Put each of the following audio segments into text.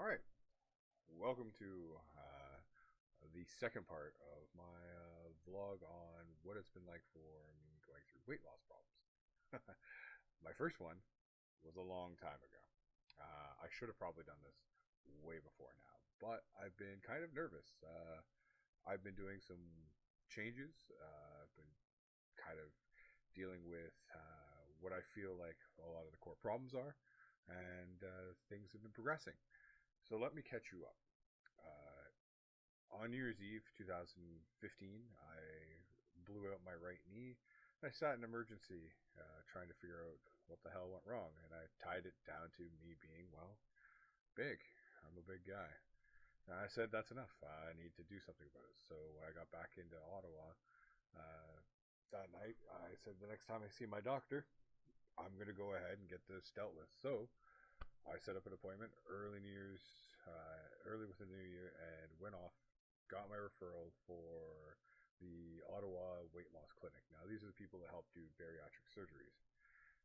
All right, welcome to the second part of my vlog on what it's been like for me going through weight loss problems. My first one was a long time ago. I should have probably done this way before now, but I've been kind of nervous. I've been doing some changes. I've been kind of dealing with what I feel like a lot of the core problems are, and things have been progressing. So let me catch you up. On New Year's Eve 2015, I blew out my right knee. I sat in emergency trying to figure out what the hell went wrong, and I tied it down to me being, well, big. I'm a big guy. And I said, that's enough. I need to do something about it. So when I got back into Ottawa uh, that night, I said, the next time I see my doctor, I'm going to go ahead and get this dealt with. So I set up an appointment early within the new year, and went off, got my referral for the Ottawa Weight Loss Clinic. Now, these are the people that help do bariatric surgeries,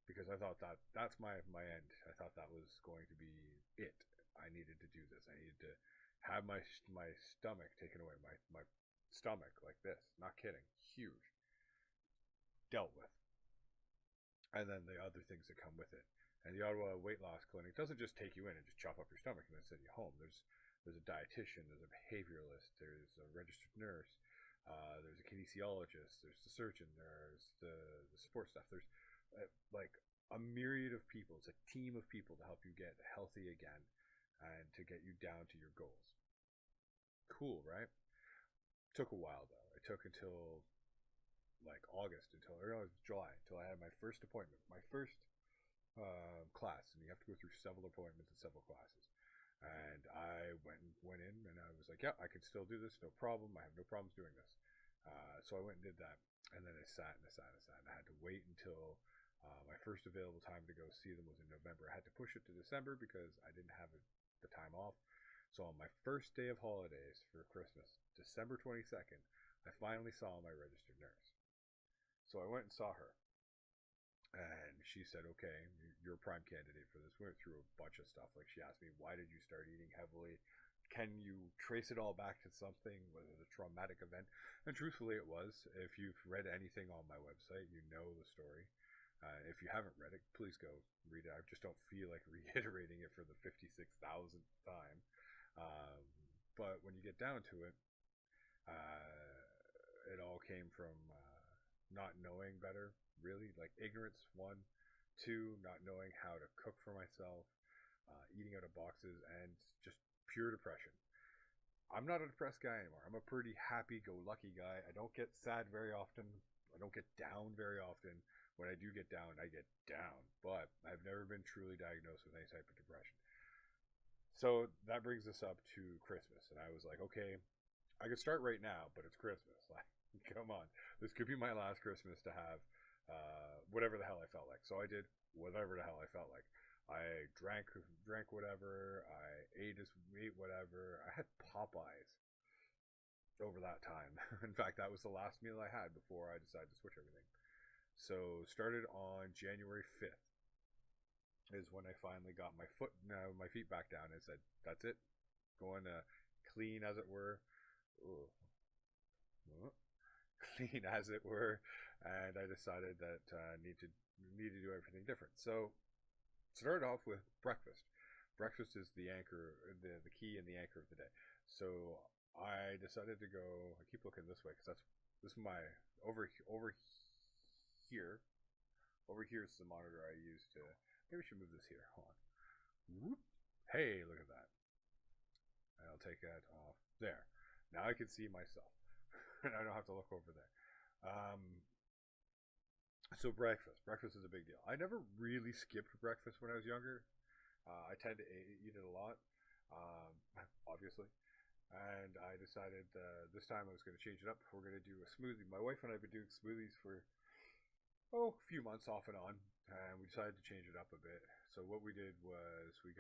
because I thought that's my end. I thought that was going to be it. I needed to do this. I needed to have my stomach taken away. My stomach like this. Not kidding. Huge. Dealt with. And then the other things that come with it. And the Ottawa Weight Loss Clinic doesn't just take you in and just chop up your stomach and then send you home. There's a dietitian, there's a behavioralist, there's a registered nurse, there's a kinesiologist, there's the surgeon, there's the support staff. There's like a myriad of people. It's a team of people to help you get healthy again and to get you down to your goals. Cool, right? Took a while though. It took until like August, July, until I had my first appointment, my first class, and you have to go through several appointments and several classes. And I went in, and I was like, yeah, I can still do this, no problem. I have no problems doing this. So I went and did that, and then I sat and I sat and I sat, and I had to wait until my first available time to go see them was in November. I had to push it to December because I didn't have the time off. So on my first day of holidays for Christmas, December 22nd, I finally saw my registered nurse. So I went and saw her. And she said, okay, you're a prime candidate for this. We went through a bunch of stuff. Like, she asked me, why did you start eating heavily? Can you trace it all back to something? Was it a traumatic event? And truthfully, it was. If you've read anything on my website, you know the story. If you haven't read it, please go read it. I just don't feel like reiterating it for the 56,000th time. But when you get down to it, it all came from not knowing better, really, like ignorance, one. Two, not knowing how to cook for myself, eating out of boxes, and just pure depression. I'm not a depressed guy anymore. I'm a pretty happy-go-lucky guy. I don't get sad very often. I don't get down very often. When I do get down, I get down. But I've never been truly diagnosed with any type of depression. So that brings us up to Christmas. And I was like, okay, I could start right now, but it's Christmas. Like, come on. This could be my last Christmas to have whatever the hell I felt like. So I did whatever the hell I felt like. I drank whatever. I ate whatever. I had Popeyes over that time. In fact, that was the last meal I had before I decided to switch everything. So started on January 5th is when I finally got my feet back down and said, that's it. Going to clean, as it were. Ooh. Clean, as it were. And I decided that I need to do everything different. So started off with breakfast. Breakfast is the anchor, the key and the anchor of the day. So I decided to go. I keep looking this way because this is my over here. Over here is the monitor I use to. Maybe we should move this here. Hold on. Whoop. Hey, look at that. And I'll take that off there. Now I can see myself, and I don't have to look over there. So breakfast is a big deal. I never really skipped breakfast when I was younger. I tend to eat it a lot, obviously. And I decided this time I was going to change it up. We're going to do a smoothie. My wife and I have been doing smoothies for a few months off and on, and we decided to change it up a bit. So what we did was we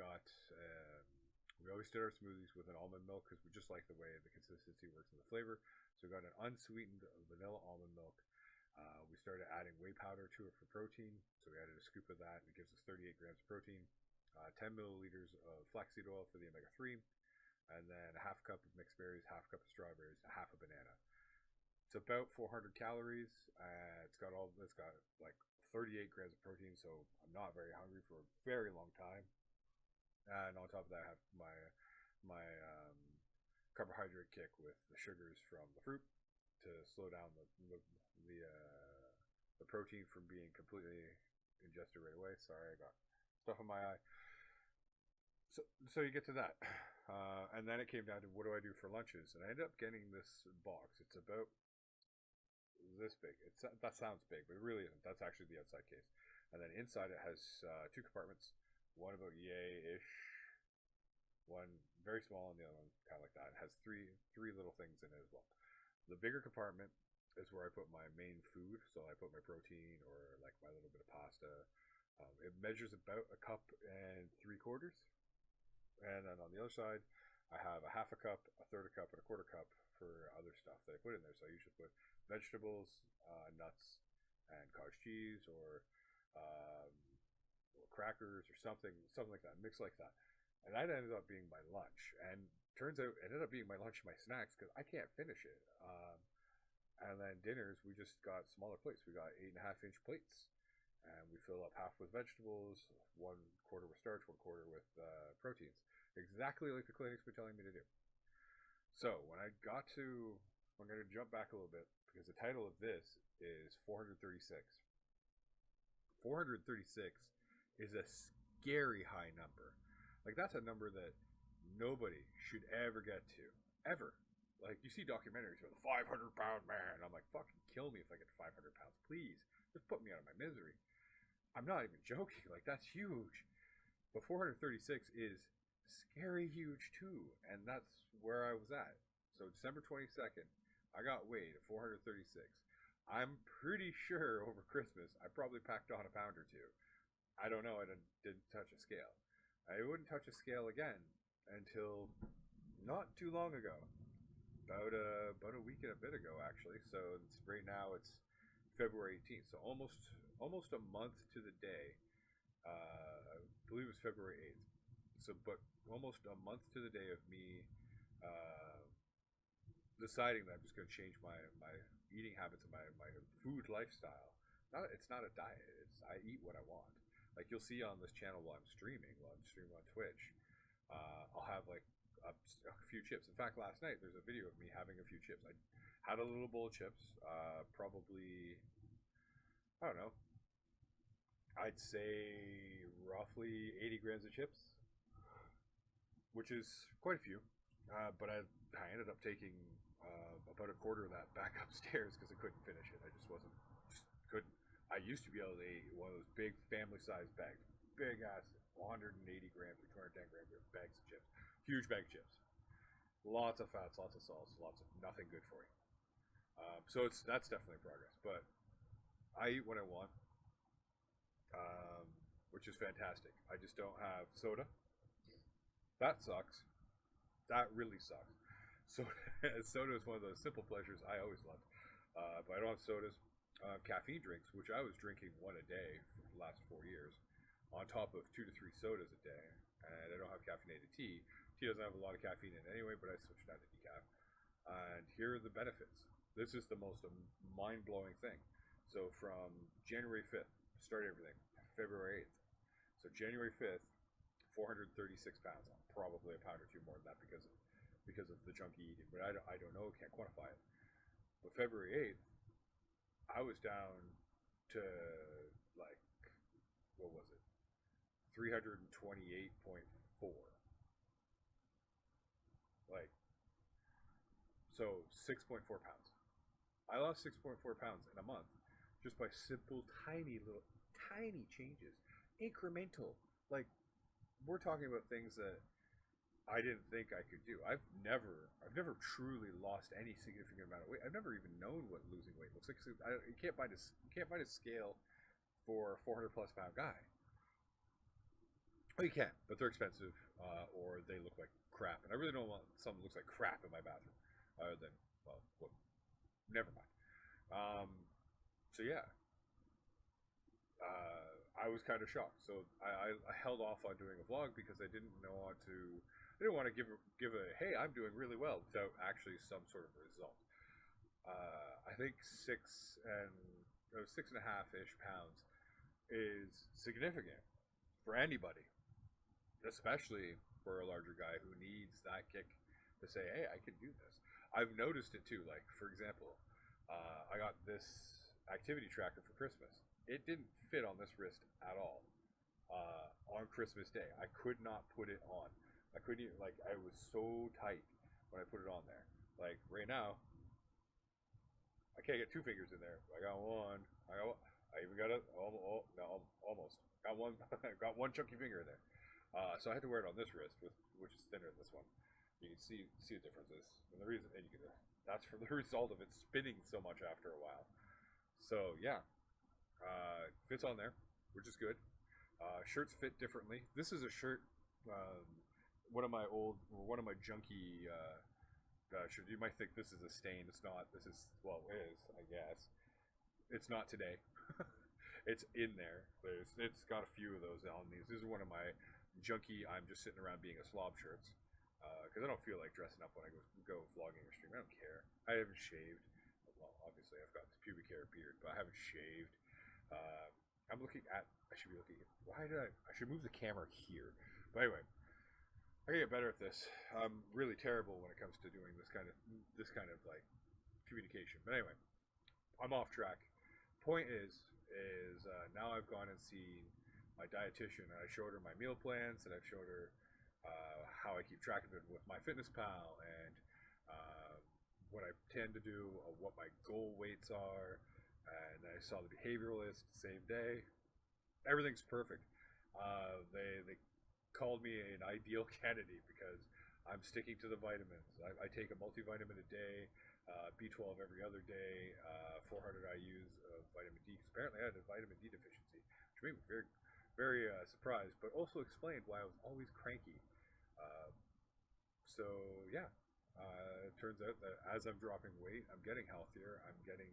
always did our smoothies with an almond milk because we just like the way the consistency works and the flavor. So we got an unsweetened vanilla almond milk. We started adding whey powder to it for protein. So we added a scoop of that, and it gives us 38 grams of protein. 10 milliliters of flaxseed oil for the omega-3, and then a half cup of mixed berries, half cup of strawberries, a half a banana. It's about 400 calories. It's got like 38 grams of protein, so I'm not very hungry for a very long time. And on top of that, I have my carbohydrate kick with the sugars from the fruit to slow down the protein from being completely ingested right away. Sorry, I got stuff in my eye. So you get to that, and then it came down to what do I do for lunches, and I ended up getting this box. It's about this big. That sounds big, but it really isn't. That's actually the outside case, and then inside it has 2 compartments. One about yay-ish, one very small, and the other one kind of like that. It has three little things in it as well. The bigger compartment is where I put my main food, so I put my protein or like my little bit of pasta. It measures about 1 3/4 cups. And then on the other side, I have a half a cup, a third a cup, and a quarter cup for other stuff that I put in there. So I usually put vegetables, nuts, and cottage cheese, or crackers, or something like that, mix like that. And that ended up being my lunch. And turns out it ended up being my lunch and my snacks because I can't finish it. And then dinners, we just got smaller plates. We got 8.5-inch plates. And we fill up half with vegetables, 1/4 with starch, 1/4 with proteins. Exactly like the clinic's been telling me to do. So when I got to, I'm going to jump back a little bit because the title of this is 436. 436 is a scary high number. Like that's a number that nobody should ever get to. Ever. Like you see documentaries about the 500-pound man. I'm like, fucking kill me if I get to 500 pounds. Please. Just put me out of my misery. I'm not even joking. Like, that's huge. But 436 is scary huge, too. And that's where I was at. So December 22nd, I got weighed at 436. I'm pretty sure over Christmas, I probably packed on a pound or 2. I don't know. I didn't touch a scale. I wouldn't touch a scale again until not too long ago. About a week and a bit ago, actually. So right now it's February 18th. So almost a month to the day. I believe it was February 8th. So, but almost a month to the day of me deciding that I'm just going to change my eating habits and my food lifestyle. It's not a diet. I eat what I want. Like you'll see on this channel while I'm streaming on Twitch, I'll have like a few chips. In fact, last night there's a video of me having a few chips. I had a little bowl of chips, probably, I don't know, I'd say roughly 80 grams of chips, which is quite a few. But I ended up taking about a quarter of that back upstairs because I couldn't finish it. I just couldn't. I used to be able to eat one of those big family-sized bags, big ass 180 grams or 210 grams of bags of chips, huge bag of chips, lots of fats, lots of salts, lots of nothing good for you. So that's definitely progress. But I eat what I want, which is fantastic. I just don't have soda. That sucks. That really sucks. So soda is one of those simple pleasures I always loved. But I don't have sodas. I have caffeine drinks, which I was drinking one a day for the last 4 years, on top of 2 to 3 sodas a day. And I don't have caffeinated tea. Tea doesn't have a lot of caffeine in it anyway, but I switched out to decaf. And here are the benefits. This is the most mind-blowing thing. So from January 5th, start everything, February 8th. So January 5th, 436 pounds. Probably a pound or 2 more than that because of the junky eating. But I don't know, can't quantify it. But February 8th, I was down to like, what was it? 328.4. Like, so 6.4 pounds. I lost 6.4 pounds in a month just by simple, tiny changes. Incremental. Like, we're talking about things that I didn't think I could do. I've never truly lost any significant amount of weight. I've never even known what losing weight looks like. You can't find a scale for a 400+ pound guy. Well, you can, but they're expensive, or they look like crap. And I really don't want something that looks like crap in my bathroom. Other than, well, never mind. So yeah, I was kind of shocked. So I held off on doing a vlog because I didn't know how to. I didn't want to give a hey, I'm doing really well without actually some sort of result. I think 6.5 ish pounds is significant for anybody, especially for a larger guy who needs that kick to say, hey, I can do this. I've noticed it too. Like, for example, I got this activity tracker for Christmas. It didn't fit on this wrist at all on Christmas Day. I could not put it on. I couldn't even, like, I was so tight when I put it on there. Like, right now, I can't get two fingers in there. I got one. I even got almost. Got one. Got one chunky finger in there. So I had to wear it on this wrist, which is thinner than this one. You can see the differences, and the reason, and you can, that's from the result of it spinning so much after a while. So yeah, fits on there, which is good. Shirts fit differently. This is a shirt. One of my junky shirts. You might think this is a stain. It's not. This is, well, it is, I guess. It's not today. It's in there. It's got a few of those on these. This is one of my junky, I'm just sitting around being a slob shirts. Because I don't feel like dressing up when I go vlogging or streaming. I don't care. I haven't shaved. Well, obviously I've got this pubic hair beard, but I haven't shaved. I'm looking at. I should be looking at. I should move the camera here. But anyway, I gotta get better at this. I'm really terrible when it comes to doing this kind of like communication. But anyway, I'm off track. Point is now I've gone and seen my dietitian, and I showed her my meal plans, and I've showed her how I keep track of it with MyFitnessPal, and what I tend to do, what my goal weights are, and I saw the behavioralist the same day. Everything's perfect. They called me an ideal candidate because I'm sticking to the vitamins. I take a multivitamin a day, B12 every other day, 400 IUs of vitamin D. Because apparently I had a vitamin D deficiency, which made me very, very surprised, but also explained why I was always cranky. So yeah, it turns out that as I'm dropping weight, I'm getting healthier. I'm getting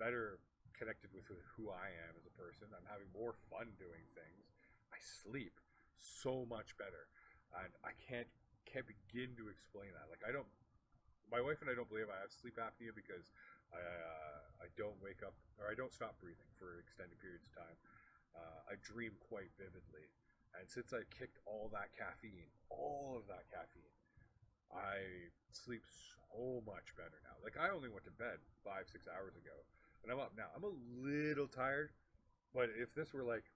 better connected with who I am as a person. I'm having more fun doing things. I sleep so much better, and I can't begin to explain that. Like, my wife and I don't believe I have sleep apnea because I don't wake up, or I don't stop breathing for extended periods of time. I dream quite vividly. And since I kicked all of that caffeine, I sleep so much better now. Like, I only went to bed 5-6 hours ago, and I'm up now. I'm a little tired, but if this were like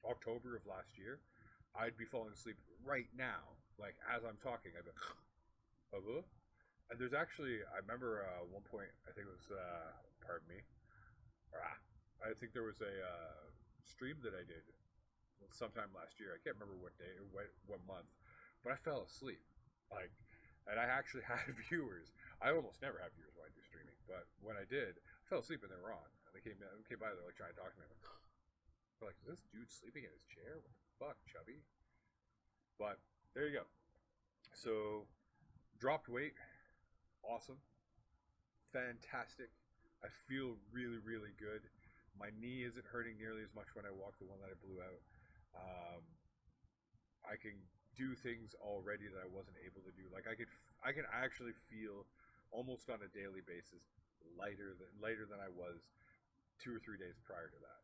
October of last year, I'd be falling asleep right now. Like, as I'm talking, I'd be and there's actually, I remember one point, I think it was, pardon me, I think there was a stream that I did sometime last year. I can't remember what day or what month, but I fell asleep. Like, and I actually had viewers. I almost never have viewers when I do streaming, but when I did, I fell asleep and they were on. And they came by, they're like trying to talk to me. They're like, is this dude sleeping in his chair? What the fuck, chubby? But there you go. So, dropped weight. Awesome. Fantastic. I feel really, really good. My knee isn't hurting nearly as much when I walk, the one that I blew out. I can do things already that I wasn't able to do. Like, I can actually feel almost on a daily basis lighter than I was 2 or 3 days prior to that.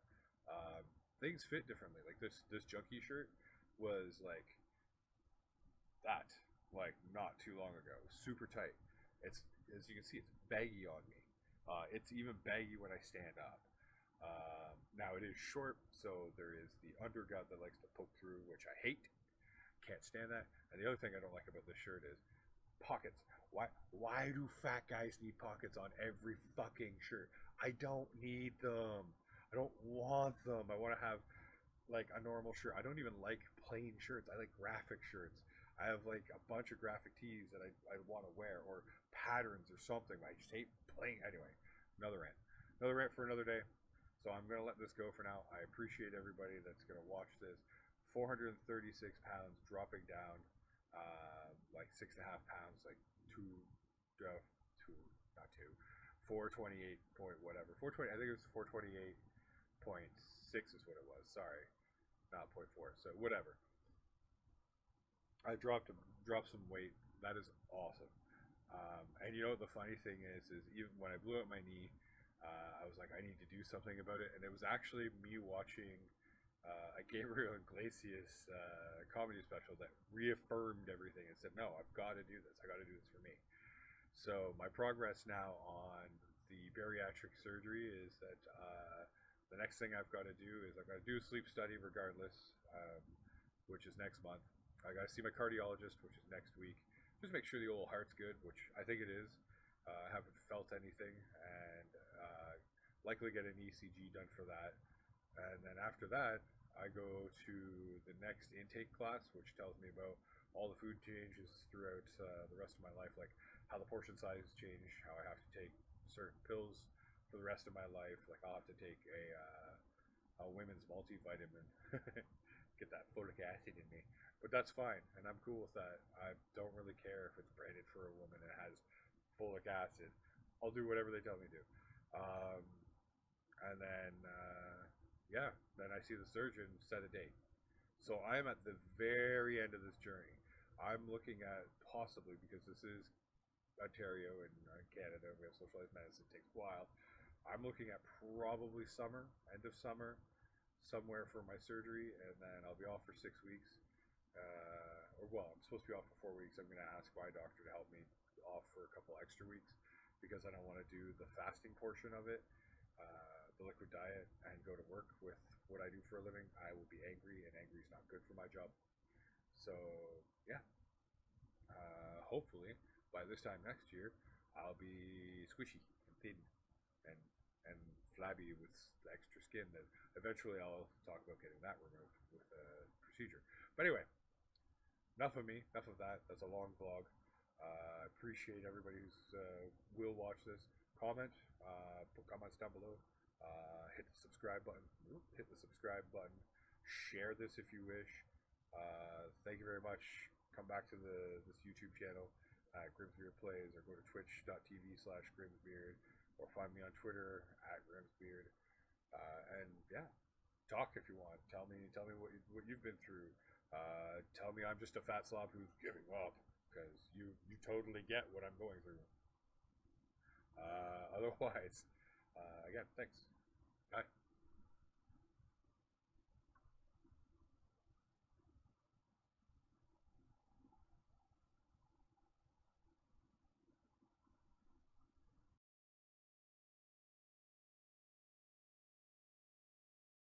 Things fit differently. Like, this junkie shirt was like that, like, not too long ago. Super tight. It's, as you can see, it's baggy on me. It's even baggy when I stand up. Now it is short, so there is the undergut that likes to poke through, which I hate. Can't stand that. And the other thing I don't like about this shirt is pockets. Why do fat guys need pockets on every fucking shirt? I don't need them. I don't want them. I want to have like a normal shirt. I don't even like plain shirts. I like graphic shirts. I have like a bunch of graphic tees that I want to wear, or patterns or something. I just hate plain. Anyway, another rant. Another rant for another day. So I'm going to let this go for now. I appreciate everybody that's going to watch this. 436 pounds, dropping down like 6.5 pounds, like 428 point whatever. 420. I think it was 428.6 is what it was. Sorry, not 0.4. So whatever. I dropped some weight. That is awesome. And you know what the funny thing is even when I blew out my knee, I was like, I need to do something about it. And it was actually me watching a Gabriel Iglesias comedy special that reaffirmed everything and said, no, I've got to do this. I got to do this for me. So my progress now on the bariatric surgery is that the next thing I've got to do is I've got to do a sleep study regardless, which is next month. I got to see my cardiologist, which is next week. Just make sure the old heart's good, which I think it is. I haven't felt anything, and likely get an ECG done for that. And then after that, I go to the next intake class, which tells me about all the food changes throughout the rest of my life, like how the portion size change, how I have to take certain pills for the rest of my life. Like I'll have to take a women's multivitamin, get that folic acid in me. But that's fine, and I'm cool with that. I don't really care if it's branded for a woman and it has folic acid. I'll do whatever they tell me to. And then, yeah, then I see the surgeon, set a date. So I'm at the very end of this journey. I'm looking at possibly, because this is Ontario and Canada, we have socialized medicine, it takes a while. I'm looking at probably summer, end of summer, somewhere for my surgery, and then I'll be off for 6 weeks. I'm supposed to be off for 4 weeks. I'm going to ask my doctor to help me off for a couple extra weeks because I don't want to do the fasting portion of it, the liquid diet, and go to work with what I do for a living. I will be angry, and angry is not good for my job. So, yeah. Hopefully, by this time next year, I'll be squishy and thin and and flabby with the extra skin that eventually I'll talk about getting that removed with a procedure. But anyway, enough of me, enough of that. That's a long vlog. I appreciate everybody who's will watch this. Comment, put comments down below. Hit the subscribe button. Hit the subscribe button. Share this if you wish. Thank you very much. Come back to this YouTube channel at Grimsbeard Plays, or go to twitch.tv/Grimsbeard, or find me on Twitter at Grimsbeard. And yeah, talk if you want. Tell me what you've been through. Tell me I'm just a fat slob who's giving up, because you totally get what I'm going through. Otherwise, again, thanks.